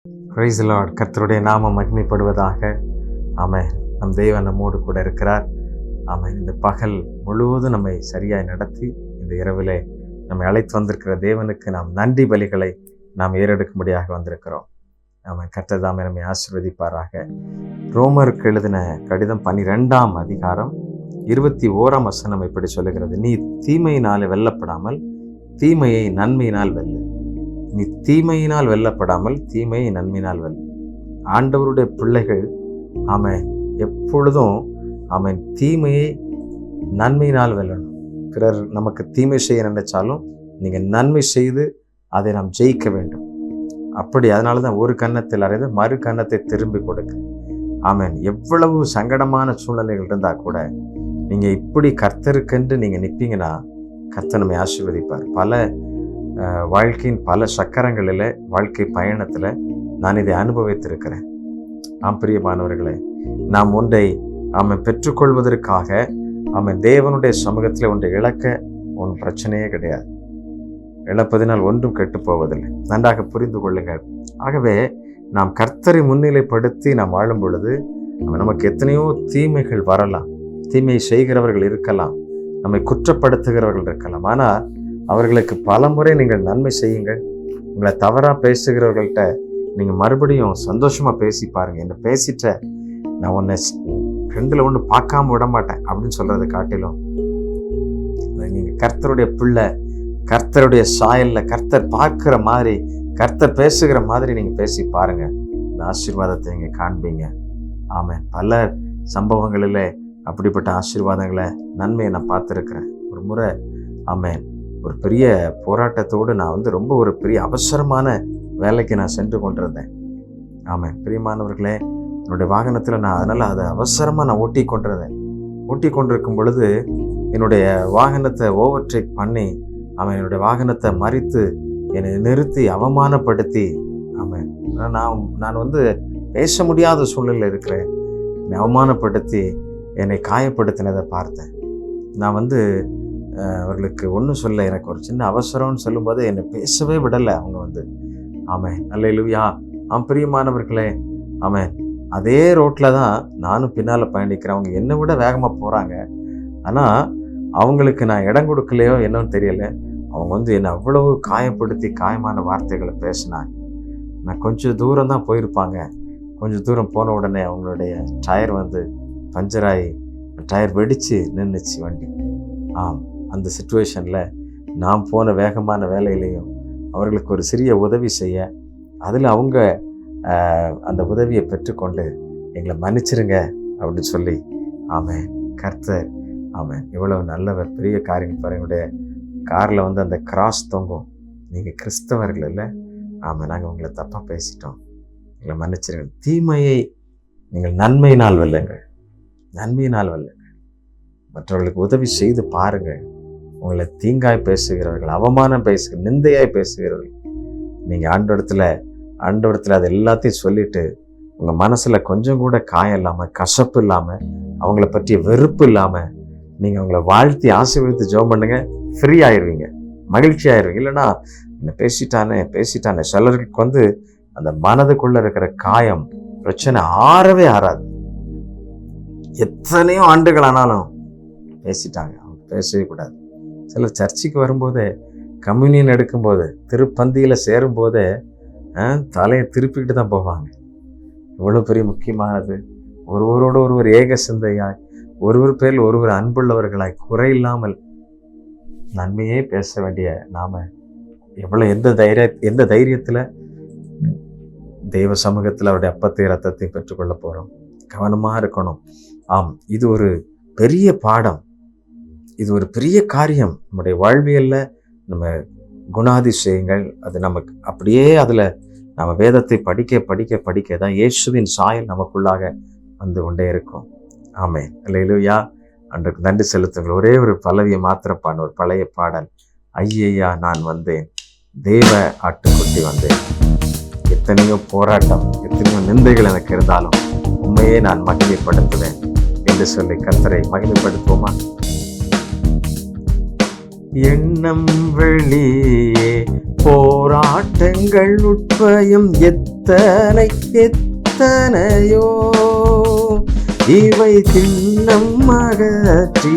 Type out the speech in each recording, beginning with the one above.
Praise the Lord. கர்த்தருடைய நாமம் மகிமைப்படுவதாக. ஆமென். நம் தேவன் நம்மோடு கூட இருக்கிறார். ஆமென். இந்த பகல் முழுவதும் நம்மை சரியாய் நடத்தி இந்த இரவிலே நம்மை அழைத்து வந்திருக்கிற தேவனுக்கு நாம் நன்றி பலிகளை நாம் ஏறெடுக்கும்படியாக வந்திருக்கிறோம். ஆமென். கர்த்தர் தாமே நம்மை ஆசீர்வதிப்பாராக. ரோமருக்கு எழுதின கடிதம் 12ஆம் அதிகாரம் 21ஆம் வசனம் இப்படி சொல்லுகிறது: நீ தீமையினாலே வெல்லப்படாமல் தீமையை நன்மையினால் வெல்லு. நீ தீமையினால் வெல்லப்படாமல் தீமையை நன்மையினால் வெல்லு. ஆண்டவருடைய பிள்ளைகள் ஆமென் எப்பொழுதும் ஆமென் தீமையை நன்மையினால் வெல்லணும். பிறர் நமக்கு தீமை செய்ய நினைச்சாலும் நீங்கள் நன்மை செய்து அதை நாம் ஜெயிக்க வேண்டும். அப்படி அதனால தான் ஒரு கன்னத்தில் அறைந்து மறு கன்னத்தை திரும்பி கொடுக்க. ஆமென். எவ்வளவு சங்கடமான சூழ்நிலைகள் இருந்தால் கூட நீங்கள் இப்படி கர்த்தருக்கென்று நீங்கள் நிற்பீங்கன்னா கர்த்தர் நம்மை ஆசீர்வதிப்பார். பல வாழ்க்கையின் பல சக்கரங்களில் வாழ்க்கை பயணத்தில் நான் இதை அனுபவித்திருக்கிறேன். பிரியமானவர்களே, நாம் ஒன்றை பெற்றுக்கொள்வதற்காக தேவனுடைய சமூகத்தில் ஒன்றை இழக்க ஒன்றும் பிரச்சனையே கிடையாது. இழப்பதினால் ஒன்றும் கெட்டு போவதில்லை. நன்றாக புரிந்து கொள்ளுங்கள். ஆகவே நாம் கர்த்தரை முன்னிலைப்படுத்தி நாம் வாழும் பொழுது நமக்கு எத்தனையோ தீமைகள் வரலாம். தீமை செய்கிறவர்கள் இருக்கலாம், நம்மை குற்றப்படுத்துகிறவர்கள் இருக்கலாம். ஆனால் அவர்களுக்கு பல முறை நீங்கள் நன்மை செய்யுங்கள். உங்களை தவறாக பேசுகிறவர்கள்ட்ட நீங்கள் மறுபடியும் சந்தோஷமாக பேசி பாருங்கள். என்ன பேசிட்ட, நான் உன்னை ரெண்டில் ஒன்று பார்க்காம விட மாட்டேன் அப்படின்னு சொல்கிறத காட்டிலும் நீங்கள் கர்த்தருடைய பிள்ளை, கர்த்தருடைய சாயலில் கர்த்தர் பார்க்குற மாதிரி, கர்த்தர் பேசுகிற மாதிரி நீங்கள் பேசி பாருங்கள். இந்த ஆசீர்வாதத்தை நீங்கள் காண்பீங்க. ஆமென். பல சம்பவங்களில் அப்படிப்பட்ட ஆசீர்வாதங்களை, நன்மையை நான் பார்த்துருக்கிறேன். ஒரு முறை ஆமென் ஒரு பெரிய போராட்டத்தோடு நான் ரொம்ப ஒரு பெரிய அவசரமான வேலைக்கு நான் சென்று கொண்டிருந்தேன். ஆமென். பிரியமானவர்களே, என்னுடைய வாகனத்தில் நான் அதனால் அதை அவசரமாக நான் ஓட்டி கொண்டிருக்கும் பொழுது என்னுடைய வாகனத்தை ஓவர்டேக் பண்ணி என்னுடைய வாகனத்தை மறித்து என்னை நிறுத்தி அவமானப்படுத்தி நான் பேச முடியாத சூழ்நிலையில் இருக்கிறேன். என்னை அவமானப்படுத்தி என்னை காயப்படுத்தினதை பார்த்தேன். நான் அவர்களுக்கு ஒன்றும் சொல்ல, எனக்கு ஒரு சின்ன அவசரம்னு சொல்லும்போது என்னை பேசவே விடலை அவங்க. ஆமென். அல்லேலூயா. பிரியமானவர்களே, ஆமென். அதே ரோட்டில் தான் நானும் பின்னால் பயணிக்கிறேன். அவங்க என்னை விட வேகமாக போகிறாங்க. ஆனால் அவங்களுக்கு நான் இடம் கொடுக்கலையோ என்னன்னு தெரியலை. அவங்க என்னை அவ்வளவு காயப்படுத்தி காயமான வார்த்தைகளை பேசினாங்க. நான் கொஞ்சம் தூரம் தான் போயிருப்பாங்க. கொஞ்சம் தூரம் போன உடனே அவங்களுடைய டயர் பஞ்சராகி டயர் வெடித்து நின்றுச்சு வண்டி. அந்த சிச்சுவேஷனில் நான் போன வேகமான வேலையிலையும் அவர்களுக்கு ஒரு சிறிய உதவி செய்ய, அதில் அவங்க அந்த உதவியை பெற்றுக்கொண்டு எங்களை மன்னிச்சிருங்க அப்படின்னு சொல்லி ஆமென். கர்த்தர் ஆமென் எவ்வளவு நல்லவர், பெரிய காரியம் பாருங்க. என்னுடைய காரில் அந்த கிராஸ் தொங்கும். நீங்கள் கிறிஸ்தவர்கள் இல்லை. ஆமாம், நாங்கள் உங்களை தப்பாக பேசிட்டோம், எங்களை மன்னிச்சிருங்க. தீமையை நீங்கள் நன்மையினால் வெல்லுங்கள். நன்மையினால் வெல்லுங்கள். மற்றவர்களுக்கு உதவி செய்து பாருங்கள். உங்களை தீங்காய் பேசுகிறவர்கள், அவமானம் பேசுகிற, நிந்தையாய் பேசுகிறவர்கள், நீங்கள் ஆண்டவரத்தில் அது எல்லாத்தையும் சொல்லிட்டு உங்கள் மனசில் கொஞ்சம் கூட காயம் இல்லாமல், கசப்பு இல்லாமல், அவங்கள பற்றிய வெறுப்பு இல்லாமல் நீங்கள் அவங்கள வாழ்த்தி ஆசீர்வதித்து ஜெபம் பண்ணுங்க. ஃப்ரீ ஆயிடுவீங்க, மகிழ்ச்சி ஆயிடுவீங்க. இல்லைன்னா என்ன பேசிட்டானே சிலருக்கு அந்த மனதுக்குள்ளே இருக்கிற காயம், பிரச்சனை ஆறவே ஆறாது. எத்தனையோ ஆண்டுகள் ஆனாலும் பேசிட்டாங்க, அவங்க பேசவே கூடாது. சிலர் சர்ச்சுக்கு வரும்போதே, கம்யூனியன் எடுக்கும்போது, திருப்பந்தியில் சேரும்போதே தலையை திருப்பிக்கிட்டு தான் போவாங்க. இவ்வளோ பெரிய முக்கியமானது. ஒருவரோடு ஒருவர் ஏக சிந்தையாய், ஒருவர் பேரில் ஒருவர் அன்புள்ளவர்களாய், குறையில்லாமல் நன்மையே பேச வேண்டிய நாம எவ்வளோ எந்த தைரியத்தில் தெய்வ சமூகத்தில் அவருடைய அப்பத்தை ரத்தத்தை பெற்றுக்கொள்ள போகிறோம். கவனமாக இருக்கணும். இது ஒரு பெரிய பாடம், இது ஒரு பெரிய காரியம். நம்முடைய வாழ்வியலில் நம்ம குணாதிசயங்கள் அது நமக்கு அப்படியே அதில் நம்ம வேதத்தை படிக்க படிக்க படிக்க தான் இயேசுவின் சாயல் நமக்குள்ளாக கொண்டே இருக்கும். ஆமென். அல்லேலூயா. அன்றைக்கு நன்றி செலுத்துங்கள். ஒரே ஒரு பல்லவியை மாத்திரப்பான ஒரு பழைய பாடல். ஐயையா நான் வந்தேன், தேவ ஆட்டுக்குட்டி வந்தேன். எத்தனையோ போராட்டம், எத்தனையோ நிந்தைகள் எனக்கு இருந்தாலும் உண்மையே நான் மகிமைப்படுத்துவேன் என்று சொல்லி கர்த்தரை மகிமைப்படுத்துவோமா? எண்ணம் வெளியே போராட்டங்கள் உட்பயம் எத்தனை எத்தனையோ, இவை திண்ணம் அகற்றி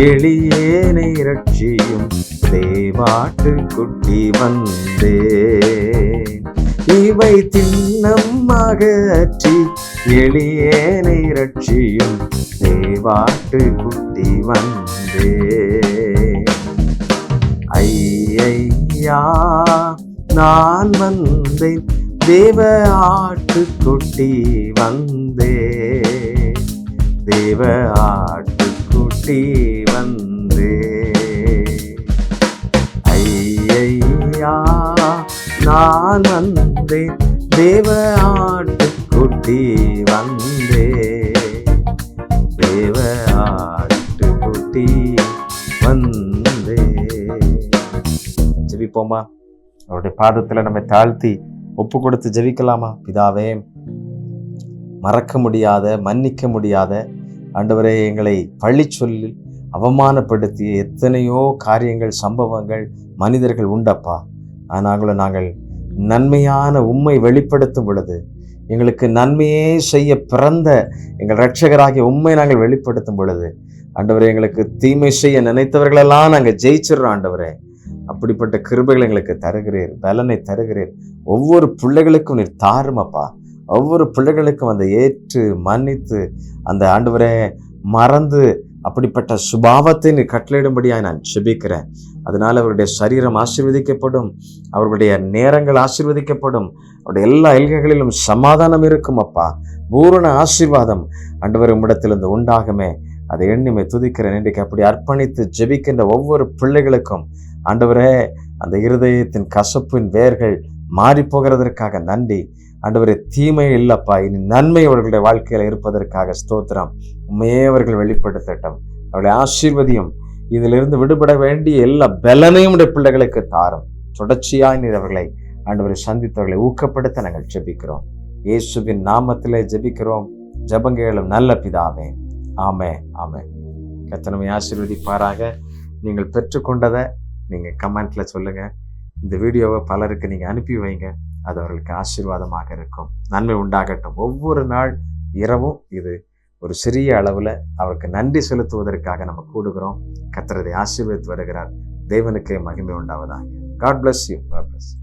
எளியேனை ரட்சியும் தேவாட்டு குட்டி வந்தேன். இவை திண்ணம் அகற்றி எளியேனை ரட்சியும் தேவாட்டு குட்டி வந்தேன். ஐயா நான் வந்தேன், தேவ ஆட்டுக்குட்டி வந்தேன், தேவ ஆட்டுக்குட்டி வந்தேன். ஐயா நான் வந்தேன், தேவ ஆட்டுக்குட்டி வந்தேன், தேவ ஆட்டுக்குட்டி வந்தேன். ஜெபிப்போமா? அவருடைய பாதத்துல நம்மை தாழ்த்தி ஒப்பு கொடுத்து ஜெபிக்கலாமா? பிதாவே, மறக்க முடியாத, மன்னிக்க முடியாத ஆண்டவரே, எங்களை பழி சொல்லி அவமானப்படுத்திய எத்தனையோ காரியங்கள், சம்பவங்கள், மனிதர்கள் உண்டப்பா. ஆனாலும் நாங்கள் நன்மையான உம்மை வெளிப்படுத்தும் பொழுது, எங்களுக்கு நன்மையே செய்ய பிறந்த எங்கள் இரட்சகராகிய உம்மை நாங்கள் வெளிப்படுத்தும் பொழுது, ஆண்டவரே, எங்களுக்கு தீமை செய்ய நினைத்தவர்களெல்லாம் நாங்கள் ஜெயிச்சிடறோம். ஆண்டவரே, அப்படிப்பட்ட கிருபைகள் எங்களுக்கு தருகிறீர், பலனை தருகிறீர். ஒவ்வொரு பிள்ளைகளுக்கும் நீர் தாருமப்பா. ஒவ்வொரு பிள்ளைகளுக்கும் அந்த ஏற்று மன்னித்து அந்த ஆண்டவரே மறந்து அப்படிப்பட்ட சுபாவத்தை நீ கட்டளையிடும்படியாக நான் ஜெபிக்கிறேன். அதனால அவருடைய சரீரம் ஆசீர்வதிக்கப்படும், அவர்களுடைய நேரங்கள் ஆசீர்வதிக்கப்படும், அவருடைய எல்லா எல்கைகளிலும் சமாதானம் இருக்கும் அப்பா. பூரண ஆசீர்வாதம் ஆண்டவர் உம்மிடத்திலிருந்து உண்டாகுமே. அதை எண்ணிமை துதிக்கிறேன். இன்றைக்கு அப்படி அர்ப்பணித்து ஜெபிக்கின்ற ஒவ்வொரு பிள்ளைகளுக்கும் ஆண்டவரே, அந்த இருதயத்தின் கசப்பின் வேர்கள் மாறி போகிறதற்காக நன்றி. ஆண்டவரே, தீமை இல்லப்பா, இனி நன்மை அவர்களுடைய வாழ்க்கையில இருப்பதற்காக ஸ்தோத்திரம். உண்மையே அவர்கள் வெளிப்படுத்தட்டும். அவருடைய ஆசீர்வதியும் இதிலிருந்து விடுபட வேண்டிய எல்லா பலனையும் உடைய பிள்ளைகளுக்கு தாரும். தொடர்ச்சியாய் நீர் அவர்களை ஆண்டவரை சந்தித்தவர்களை ஊக்கப்படுத்த நாங்கள் ஜெபிக்கிறோம். இயேசுவின் நாமத்திலே ஜெபிக்கிறோம். ஜெபங்களும் நல்ல பிதாவே. ஆமே ஆமே. கர்த்தர் ஆசீர்வதிப்பாராக. நீங்கள் பெற்றுக்கொண்டதை நீங்கள் கமெண்ட்ல சொல்லுங்க. இந்த வீடியோவை பலருக்கு நீங்கள் அனுப்பி வைங்க. அது அவர்களுக்கு ஆசீர்வாதமாக இருக்கும். நன்மை உண்டாகட்டும். ஒவ்வொரு நாள் இரவும் இது ஒரு சிறிய அளவில் அவருக்கு நன்றி செலுத்துவதற்காக நம்ம கூடுகிறோம். கர்த்தர் ஆசீர்வதித்து வருகிறார். தேவனுக்கே மகிமை உண்டாவதாக. God bless you. God bless you.